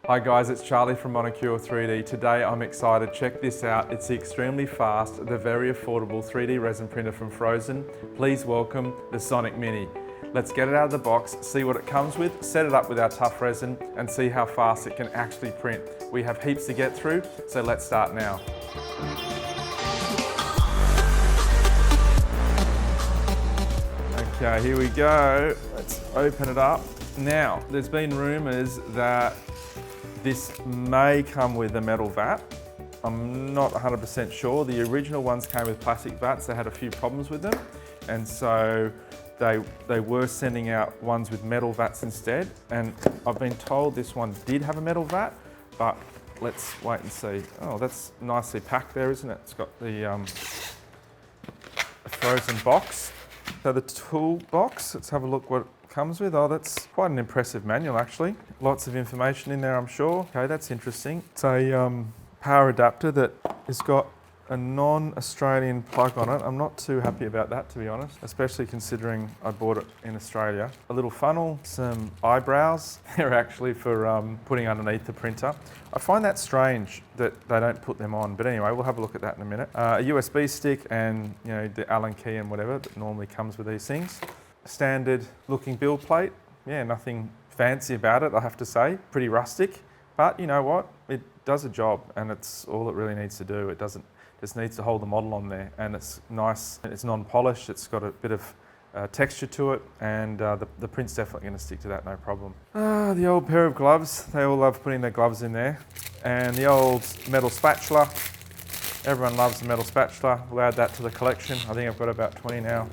Hi guys, it's Charlie from Monocure 3D. Today I'm excited, check this out. It's the extremely fast, the very affordable 3D resin printer from Phrozen. Please welcome the Sonic Mini. Let's get it out of the box, see what it comes with, set it up with our tough resin and see how fast it can actually print. We have heaps to get through, so let's start now. Okay, here we go. Let's open it up. Now, there's been rumours that this may come with a metal vat. I'm not 100% sure. The original ones came with plastic vats. They had a few problems with them. And so they were sending out ones with metal vats instead. And I've been told this one did have a metal vat, but let's wait and see. Oh, that's nicely packed there, isn't it? It's got the Phrozen box. So the toolbox, let's have a look what it comes with. Oh, that's quite an impressive manual actually. Lots of information in there, I'm sure. Okay, that's interesting. It's a power adapter that has got a non-Australian plug on it. I'm not too happy about that, to be honest, especially considering I bought it in Australia. A little funnel, some eyebrows. They're actually for putting underneath the printer. I find that strange that they don't put them on, but anyway, we'll have a look at that in a minute. A USB stick and the Allen key and whatever that normally comes with these things. Standard looking build plate. Yeah, nothing fancy about it, I have to say. Pretty rustic, but you know what? It does a job and it's all it really needs to do. It just needs to hold the model on there, and it's nice. It's non-polished. It's got a bit of texture to it, and the print's definitely going to stick to that, no problem. The old pair of gloves. They all love putting their gloves in there, and the old metal spatula. Everyone loves the metal spatula. We'll add that to the collection. I think I've got about 20 now,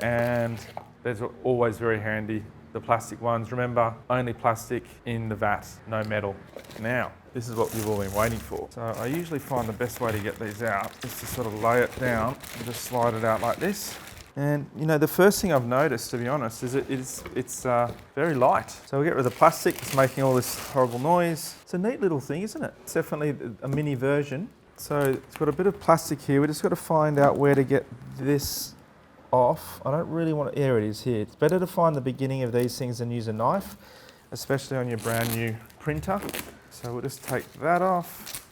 and they're always very handy. The plastic ones. Remember, only plastic in the vat, no metal. Now, this is what you've all been waiting for. So I usually find the best way to get these out is to sort of lay it down and just slide it out like this. And the first thing I've noticed, to be honest, is it's very light. So we get rid of the plastic, it's making all this horrible noise. It's a neat little thing, isn't it? It's definitely a mini version. So it's got a bit of plastic here. We just got to find out where to get this off. I don't really want to, there it is here. It's better to find the beginning of these things than use a knife, especially on your brand new printer. So we'll just take that off.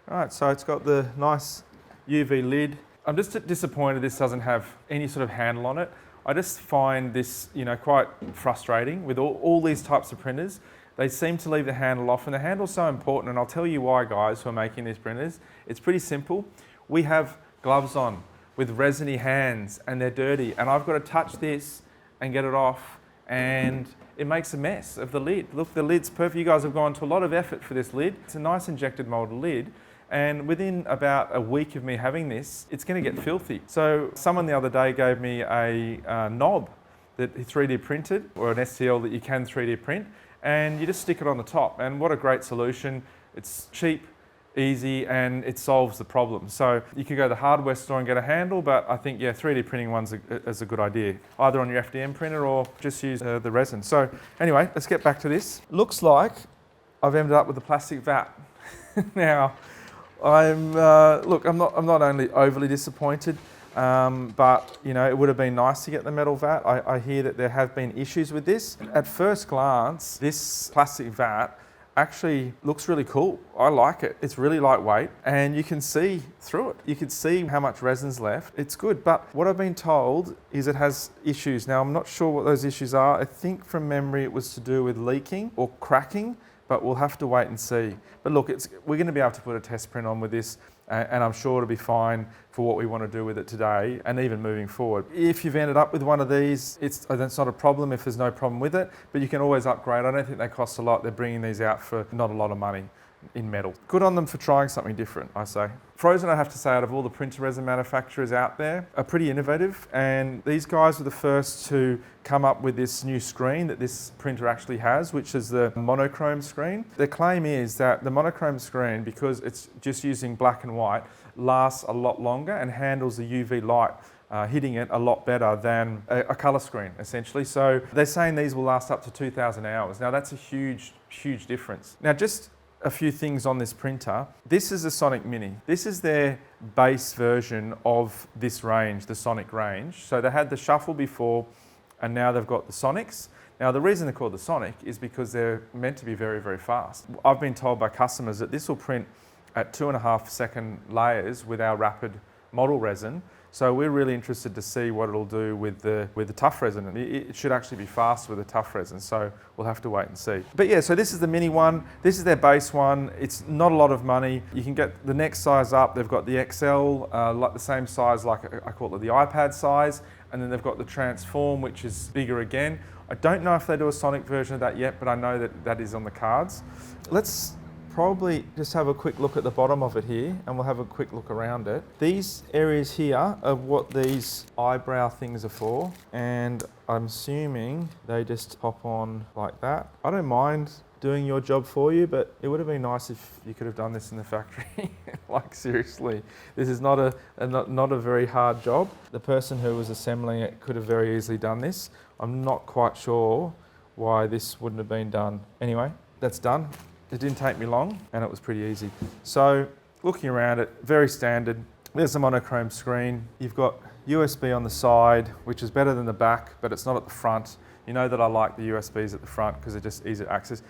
All right, so it's got the nice UV lid. I'm just disappointed this doesn't have any sort of handle on it. I just find this, quite frustrating with all these types of printers. They seem to leave the handle off, and the handle's so important, and I'll tell you why, guys, who are making these printers. It's pretty simple. We have gloves on with resiny hands, and they're dirty, and I've got to touch this and get it off, and it makes a mess of the lid. Look, the lid's perfect. You guys have gone to a lot of effort for this lid. It's a nice injected molded lid. And within about a week of me having this, it's going to get filthy. So someone the other day gave me a knob that he 3D printed, or an STL that you can 3D print, and you just stick it on the top. And what a great solution. It's cheap, easy, and it solves the problem. So you can go to the hardware store and get a handle, but I think, 3D printing one's is a good idea, either on your FDM printer or just use the resin. So anyway, let's get back to this. Looks like I've ended up with a plastic vat. Now, I'm not only overly disappointed, but it would have been nice to get the metal vat. I hear that there have been issues with this. At first glance, this plastic vat actually looks really cool. I like it. It's really lightweight and you can see through it. You can see how much resin's left. It's good, but what I've been told is it has issues. Now, I'm not sure what those issues are. I think from memory it was to do with leaking or cracking, but we'll have to wait and see. But look, we're going to be able to put a test print on with this, and I'm sure it'll be fine for what we want to do with it today and even moving forward. If you've ended up with one of these, that's not a problem if there's no problem with it, but you can always upgrade. I don't think they cost a lot. They're bringing these out for not a lot of money in metal. Good on them for trying something different, I say. Phrozen, I have to say, out of all the printer resin manufacturers out there, are pretty innovative, and these guys were the first to come up with this new screen that this printer actually has, which is the monochrome screen. Their claim is that the monochrome screen, because it's just using black and white, lasts a lot longer and handles the UV light hitting it a lot better than a colour screen, essentially. So they're saying these will last up to 2,000 hours. Now that's a huge, huge difference. Now just a few things on this printer. This is a Sonic Mini. This is their base version of this range, the Sonic range. So they had the Shuffle before, and now they've got the Sonics. Now, the reason they're called the Sonic is because they're meant to be very, very fast. I've been told by customers that this will print at 2.5 second layers with our rapid model resin. So we're really interested to see what it'll do with the tough resin. It should actually be faster with the tough resin, so we'll have to wait and see. But yeah, so this is the mini one. This is their base one. It's not a lot of money. You can get the next size up. They've got the XL, like the same size, like I call it the iPad size, and then they've got the Transform, which is bigger again. I don't know if they do a Sonic version of that yet, but I know that that is on the cards. Let's probably just have a quick look at the bottom of it here, and we'll have a quick look around it. These areas here are what these eyebrow things are for, and I'm assuming they just pop on like that. I don't mind doing your job for you, but it would have been nice if you could have done this in the factory. Like seriously, this is not a very hard job. The person who was assembling it could have very easily done this. I'm not quite sure why this wouldn't have been done. Anyway, that's done. It didn't take me long and it was pretty easy. So looking around it, very standard. There's a monochrome screen. You've got USB on the side, which is better than the back, but it's not at the front. You know that I like the USBs at the front because they're just easy to access.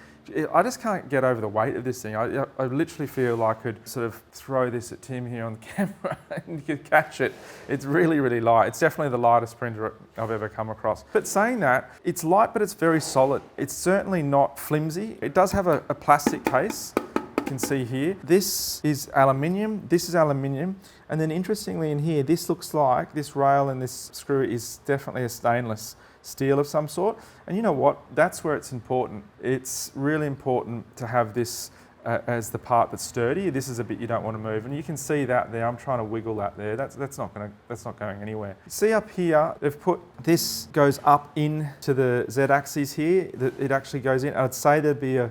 I just can't get over the weight of this thing. I literally feel I could sort of throw this at Tim here on the camera and you could catch it. It's really, really light. It's definitely the lightest printer I've ever come across. But saying that, it's light, but it's very solid. It's certainly not flimsy. It does have a plastic case. You can see here. This is aluminium, this is aluminium. And then interestingly in here, this looks like this rail and this screw is definitely a stainless steel of some sort. And you know what? That's where it's important. It's really important to have this as the part that's sturdy. This is a bit you don't want to move, and you can see that there. I'm trying to wiggle that there. That's not going anywhere. See up here, they've put this goes up into the Z-axis here. It actually goes in. I'd say there'd be a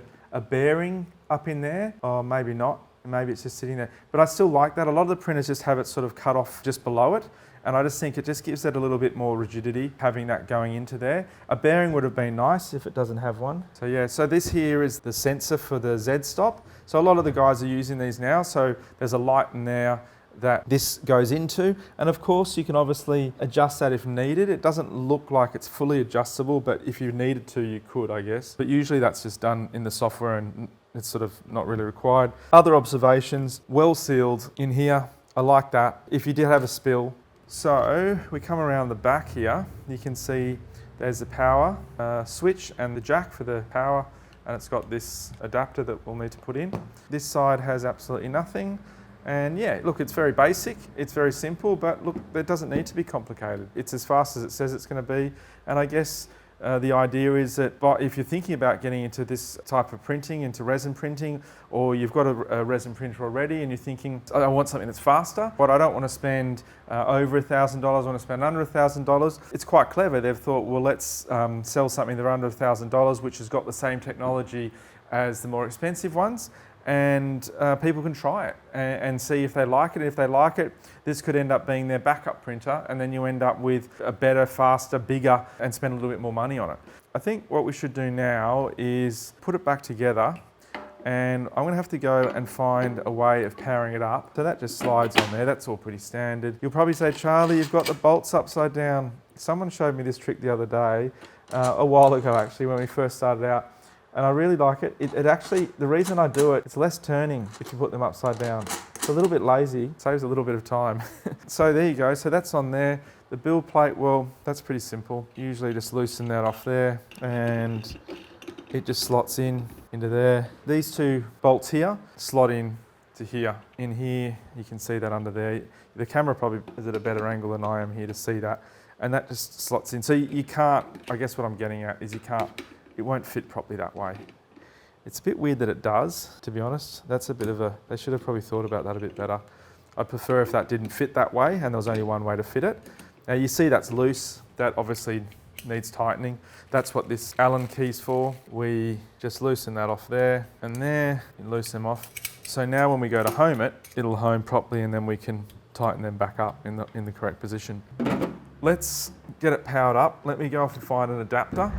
bearing up in there, or maybe not. Maybe it's just sitting there. But I still like that. A lot of the printers just have it sort of cut off just below it. And I just think it just gives it a little bit more rigidity, having that going into there. A bearing would have been nice if it doesn't have one. So yeah, so this here is the sensor for the Z stop. So a lot of the guys are using these now. So there's a light in there that this goes into. And of course you can obviously adjust that if needed. It doesn't look like it's fully adjustable, but if you needed to, you could, I guess. But usually that's just done in the software and it's sort of not really required. Other observations, well sealed in here. I like that. If you did have a spill. So we come around the back here, you can see there's the power switch and the jack for the power, and it's got this adapter that we'll need to put in. This side has absolutely nothing, and yeah, look, it's very basic, it's very simple, but look, it doesn't need to be complicated. It's as fast as it says it's going to be, and I guess the idea is that if you're thinking about getting into this type of printing, into resin printing, or you've got a resin printer already and you're thinking, I want something that's faster, but I don't want to spend over $1,000, I want to spend under $1,000. It's quite clever. They've thought, well, let's sell something that's under $1,000, which has got the same technology as the more expensive ones. And people can try it and see if they like it. If they like it, this could end up being their backup printer, and then you end up with a better, faster, bigger, and spend a little bit more money on it. I think what we should do now is put it back together, and I'm going to have to go and find a way of powering it up. So that just slides on there. That's all pretty standard. You'll probably say, Charlie, you've got the bolts upside down. Someone showed me this trick the other day, a while ago actually, when we first started out. And I really like it. It actually, the reason I do it, it's less turning if you put them upside down. It's a little bit lazy, saves a little bit of time. So there you go, so that's on there. The build plate, well, that's pretty simple. Usually just loosen that off there and it just slots into there. These two bolts here slot in to here. In here, you can see that under there. The camera probably is at a better angle than I am here to see that. And that just slots in. So you can't, I guess what I'm getting at is it won't fit properly that way. It's a bit weird that it does, to be honest. That's a bit of they should have probably thought about that a bit better. I'd prefer if that didn't fit that way and there was only one way to fit it. Now you see that's loose. That obviously needs tightening. That's what this Allen key's for. We just loosen that off there and there, and loosen them off. So now when we go to home it, it'll home properly and then we can tighten them back up in the correct position. Let's get it powered up. Let me go off and find an adapter.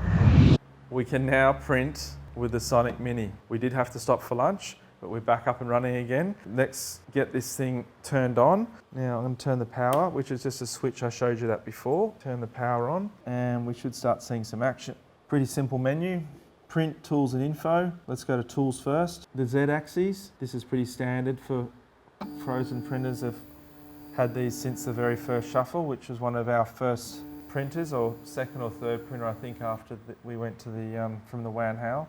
We can now print with the Sonic Mini. We did have to stop for lunch, but we're back up and running again. Let's get this thing turned on. Now I'm going to turn the power, which is just a switch. I showed you that before. Turn the power on and we should start seeing some action. Pretty simple menu. Print, tools and info. Let's go to tools first. The Z-axis, this is pretty standard for Phrozen printers. Have had these since the very first shuffle, which was one of our first printers, or second or third printer, I think, after we went to the from the Wanhao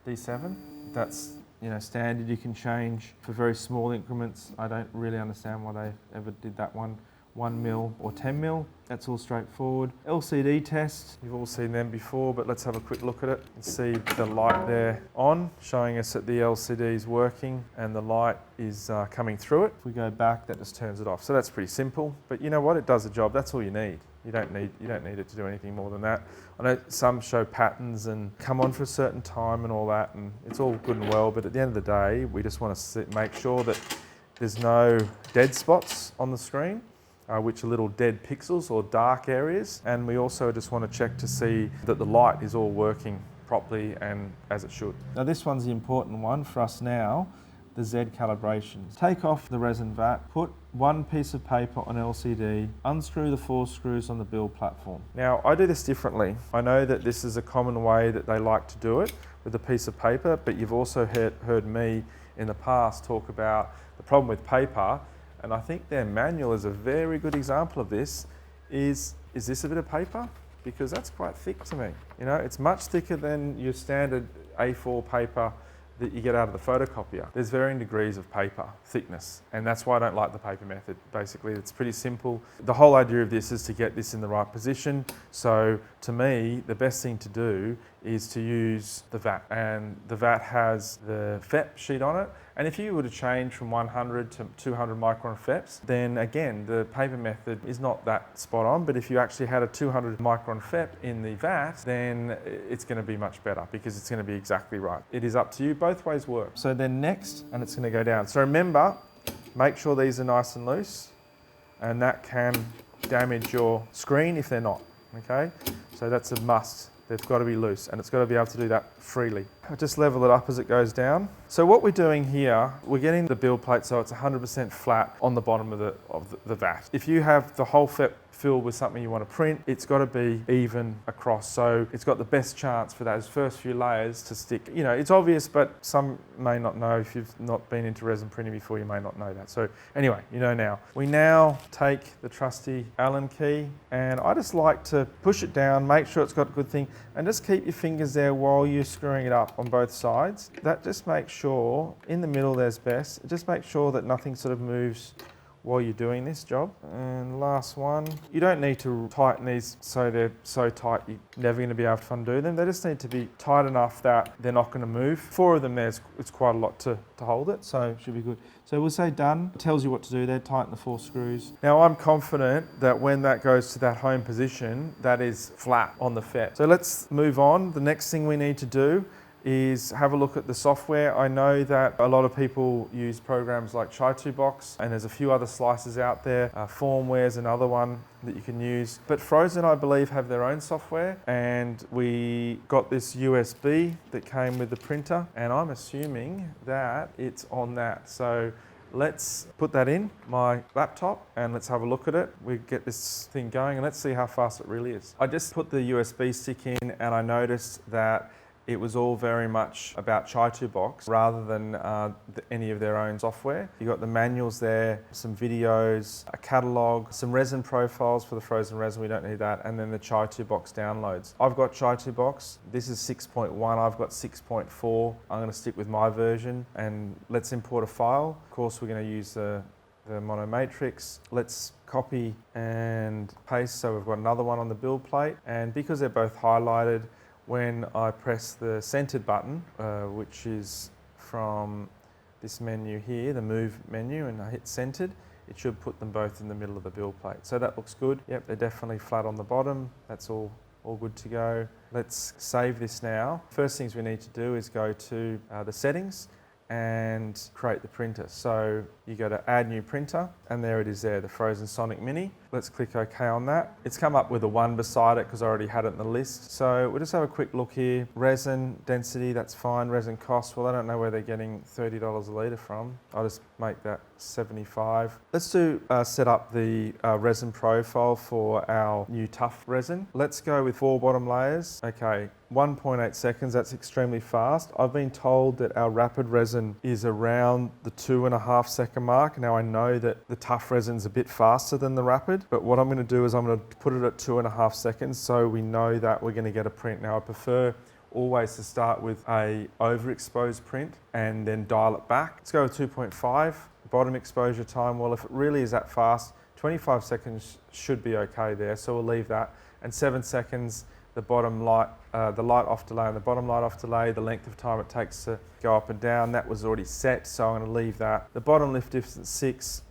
D7. That's, you know, standard. You can change for very small increments. I don't really understand why they ever did that one. 1 mil or 10 mil, that's all straightforward. LCD test, you've all seen them before, but let's have a quick look at it and see the light there on, showing us that the LCD is working and the light is coming through it. If we go back, that just turns it off. So that's pretty simple, but you know what, it does the job. That's all you need. You don't need it to do anything more than that. I know some show patterns and come on for a certain time and all that, and it's all good and well, but at the end of the day, we just want to make sure that there's no dead spots on the screen, which are little dead pixels or dark areas. And we also just want to check to see that the light is all working properly and as it should. Now this one's the important one for us now, the Z calibrations. Take off the resin vat, put one piece of paper on LCD, unscrew the 4 screws on the build platform. Now I do this differently. I know that this is a common way that they like to do it with a piece of paper, but you've also heard me in the past talk about the problem with paper. And I think their manual is a very good example of this. Is this a bit of paper? Because that's quite thick to me. You know, it's much thicker than your standard A4 paper that you get out of the photocopier. There's varying degrees of paper thickness, and that's why I don't like the paper method. Basically, it's pretty simple. The whole idea of this is to get this in the right position. So to me, the best thing to do is to use the vat, and the vat has the FEP sheet on it. And if you were to change from 100 to 200 micron FEPs, then again, the paper method is not that spot on, but if you actually had a 200 micron FEP in the vat, then it's going to be much better because it's going to be exactly right. It is up to you, both ways work. So then next, and it's going to go down. So remember, make sure these are nice and loose, and that can damage your screen if they're not, okay? So that's a must. They've got to be loose, and it's got to be able to do that freely. I just level it up as it goes down. So what we're doing here, we're getting the build plate so it's 100% flat on the bottom of the vat. If you have the whole FEP filled with something you want to print, it's got to be even across. So it's got the best chance for those first few layers to stick. You know, it's obvious, but some may not know. If you've not been into resin printing before, you may not know that. So anyway, you know now. We now take the trusty Allen key, and I just like to push it down, make sure it's got a good thing, and just keep your fingers there while you're screwing it up on both sides. That just makes sure, in the middle there's best, just make sure that nothing sort of moves while you're doing this job. And last one, you don't need to tighten these so they're so tight you're never going to be able to undo them. They just need to be tight enough that they're not going to move. 4 of them it's quite a lot to hold it, so it should be good. So we'll say done. It tells you what to do there, tighten the 4 screws. Now I'm confident that when that goes to that home position, that is flat on the FEP. So let's move on. The next thing we need to do is have a look at the software. I know that a lot of people use programs like Chitubox, and there's a few other slicers out there. Formware's another one that you can use. But Phrozen, I believe, have their own software, and we got this USB that came with the printer, and I'm assuming that it's on that. So let's put that in my laptop and let's have a look at it. We get this thing going and let's see how fast it really is. I just put the USB stick in and I noticed that it was all very much about Chitubox rather than any of their own software. You got the manuals there, some videos, a catalogue, some resin profiles for the frozen resin, we don't need that, and then the Chitubox downloads. I've got Chitubox, this is 6.1, I've got 6.4. I'm going to stick with my version, and let's import a file. Of course, we're going to use the mono matrix. Let's copy and paste, so we've got another one on the build plate, and because they're both highlighted, when I press the centered button, which is from this menu here, the move menu, and I hit centered, it should put them both in the middle of the build plate. So that looks good. Yep, they're definitely flat on the bottom. That's all good to go. Let's save this now. First things we need to do is go to the settings and create the printer. So you go to add new printer, and there it is there, the Phrozen Sonic Mini. Let's click OK on that. It's come up with a 1 beside it because I already had it in the list. So we'll just have a quick look here. Resin density, that's fine. Resin cost, well, I don't know where they're getting $30 a litre from. I'll just make that 75. Let's set up the resin profile for our new tough resin. Let's go with 4 bottom layers. Okay, 1.8 seconds, that's extremely fast. I've been told that our rapid resin is around the 2.5 second mark. Now I know that the tough resin's a bit faster than the rapid, but what I'm going to do is I'm going to put it at 2.5 seconds so we know that we're going to get a print. Now I prefer always to start with a overexposed print and then dial it back. Let's go with 2.5. Bottom exposure time, well, if it really is that fast, 25 seconds should be okay there, so we'll leave that. And 7 seconds, the bottom light, the light off delay and the bottom light off delay, the length of time it takes to go up and down, that was already set, so I'm going to leave that. The bottom lift distance 6,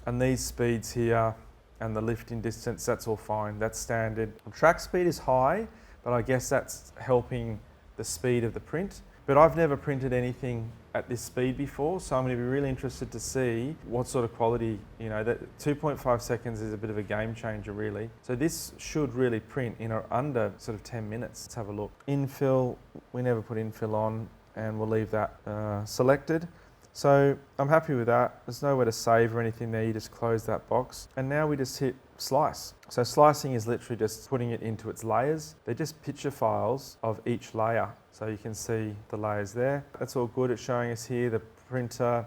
and these speeds here, and the lifting distance, that's all fine, that's standard. Track speed is high, but I guess that's helping the speed of the print. But I've never printed anything at this speed before, so I'm going to be really interested to see what sort of quality, you know, that 2.5 seconds is a bit of a game changer really. So this should really print in under sort of 10 minutes. Let's have a look. Infill, we never put infill on, and we'll leave that selected. So I'm happy with that. There's nowhere to save or anything there, you just close that box. And now we just hit slice. So slicing is literally just putting it into its layers. They're just picture files of each layer. So you can see the layers there. That's all good. It's showing us here the printer,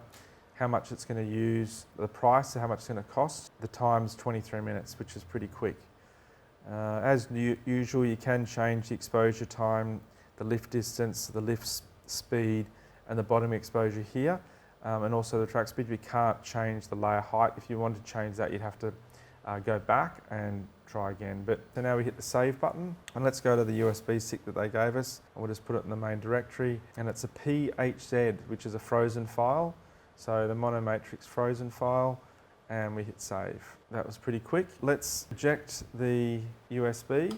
how much it's going to use, the price, so how much it's going to cost. The time's 23 minutes, which is pretty quick. As usual, you can change the exposure time, the lift distance, the lift speed, and the bottom exposure here, and also the track speed. We can't change the layer height. If you want to change that, you'd have to go back and try again. But so now we hit the save button, and let's go to the USB stick that they gave us, and we'll just put it in the main directory, and it's a PHZ, which is a Phrozen file, so the Monomatrix Phrozen file, and we hit save. That was pretty quick. Let's eject the USB.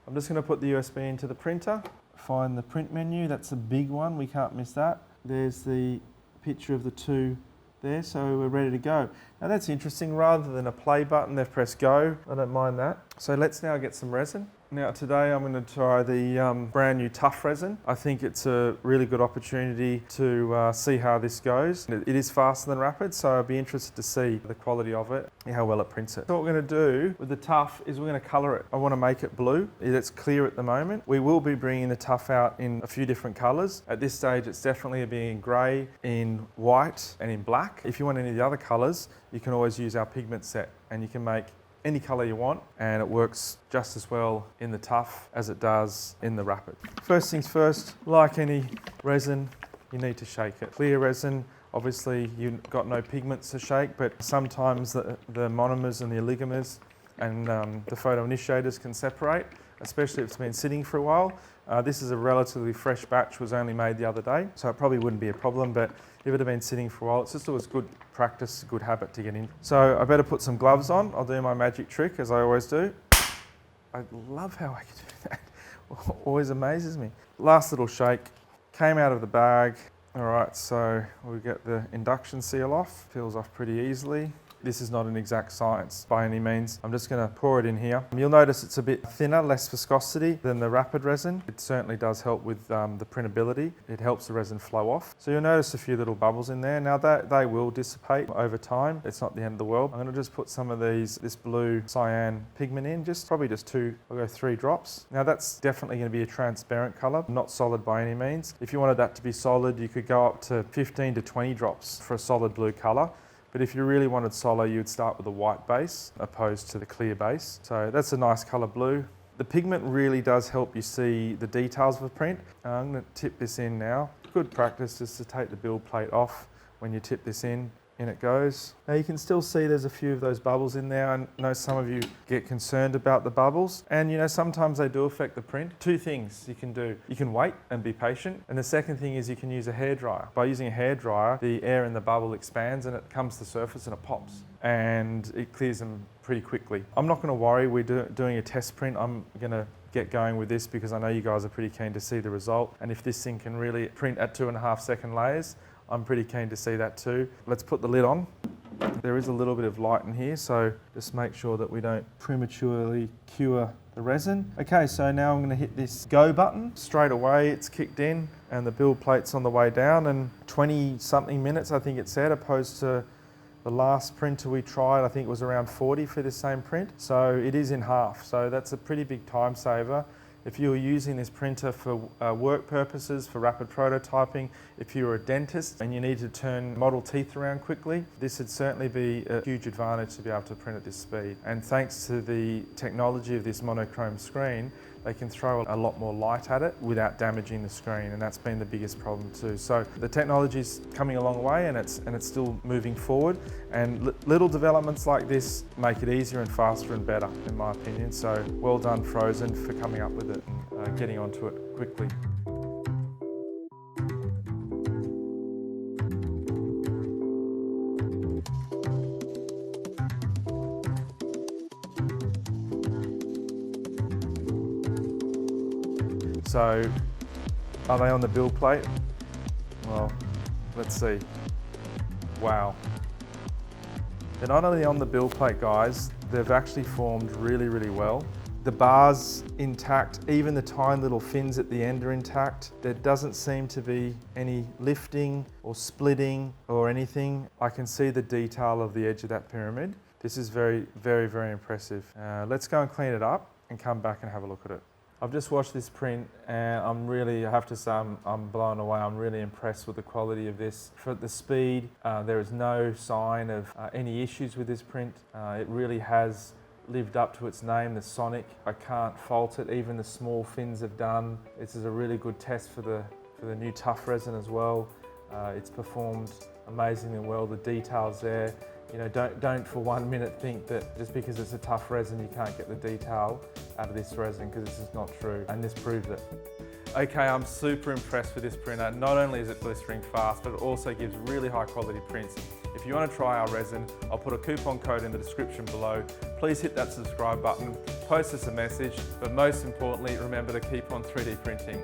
I'm just going to put the USB into the printer, find the print menu, that's a big one, we can't miss that. There's the picture of the two there, so we're ready to go. Now that's interesting, rather than a play button, they've pressed go. I don't mind that. So let's now get some resin. Now today I'm going to try the brand new tough resin. I think it's a really good opportunity to see how this goes. It is faster than rapid, so I'll be interested to see the quality of it and how well it prints it. So what we're going to do with the tough is we're going to colour it. I want to make it blue. It's clear at the moment. We will be bringing the tough out in a few different colours. At this stage it's definitely being in grey, in white and in black. If you want any of the other colours, you can always use our pigment set, and you can make any colour you want, and it works just as well in the tough as it does in the rapid. First things first, like any resin, you need to shake it. Clear resin, obviously you've got no pigments to shake, but sometimes the monomers and the oligomers and the photoinitiators can separate, especially if it's been sitting for a while. This is a relatively fresh batch, was only made the other day, so it probably wouldn't be a problem, but if it had been sitting for a while, it's just always good practice, good habit to get in. So I better put some gloves on. I'll do my magic trick, as I always do. I love how I can do that. Always amazes me. Last little shake, came out of the bag. All right, so we get the induction seal off. Peels off pretty easily. This is not an exact science by any means. I'm just going to pour it in here. You'll notice it's a bit thinner, less viscosity than the rapid resin. It certainly does help with the printability. It helps the resin flow off. So you'll notice a few little bubbles in there. Now they will dissipate over time. It's not the end of the world. I'm going to just put some of this blue cyan pigment in, probably just 2, I'll go 3 drops. Now that's definitely going to be a transparent colour, not solid by any means. If you wanted that to be solid, you could go up to 15 to 20 drops for a solid blue colour. But if you really wanted solid, you'd start with a white base opposed to the clear base. So that's a nice colour blue. The pigment really does help you see the details of the print. I'm going to tip this in now. Good practice just to take the build plate off when you tip this in. In it goes. Now you can still see there's a few of those bubbles in there. I know some of you get concerned about the bubbles, and you know sometimes they do affect the print. 2 things you can do. You can wait and be patient, and the second thing is you can use a hairdryer. By using a hairdryer, the air in the bubble expands and it comes to the surface and it pops, and it clears them pretty quickly. I'm not going to worry, we're doing a test print. I'm going to get going with this because I know you guys are pretty keen to see the result, and if this thing can really print at 2.5 second layers, I'm pretty keen to see that too. Let's put the lid on. There is a little bit of light in here, so just make sure that we don't prematurely cure the resin. Okay, so now I'm going to hit this go button. Straight away it's kicked in and the build plate's on the way down, and 20 something minutes I think it said, opposed to the last printer we tried, I think it was around 40 for this same print. So it is in half, so that's a pretty big time saver. If you were using this printer for work purposes, for rapid prototyping, if you were a dentist and you need to turn model teeth around quickly, this would certainly be a huge advantage to be able to print at this speed. And thanks to the technology of this monochrome screen, they can throw a lot more light at it without damaging the screen, and that's been the biggest problem too. So the technology's coming a long way, and it's still moving forward, and little developments like this make it easier and faster and better, in my opinion. So well done, Phrozen, for coming up with it and getting onto it quickly. So, are they on the build plate? Well, let's see. Wow. They're not only on the build plate, guys, they've actually formed really, really well. The bar's intact, even the tiny little fins at the end are intact. There doesn't seem to be any lifting or splitting or anything. I can see the detail of the edge of that pyramid. This is very, very, very impressive. Let's go and clean it up and come back and have a look at it. I've just watched this print and I have to say I'm blown away. I'm really impressed with the quality of this. For the speed, there is no sign of any issues with this print. It really has lived up to its name, the Sonic. I can't fault it, even the small fins have done. This is a really good test for the new tough resin as well. It's performed amazingly well, the details there. You know, don't for 1 minute think that just because it's a tough resin you can't get the detail out of this resin, because this is not true, and this proves it. Okay, I'm super impressed with this printer. Not only is it blistering fast, but it also gives really high quality prints. If you want to try our resin, I'll put a coupon code in the description below. Please hit that subscribe button, post us a message, but most importantly, remember to keep on 3D printing.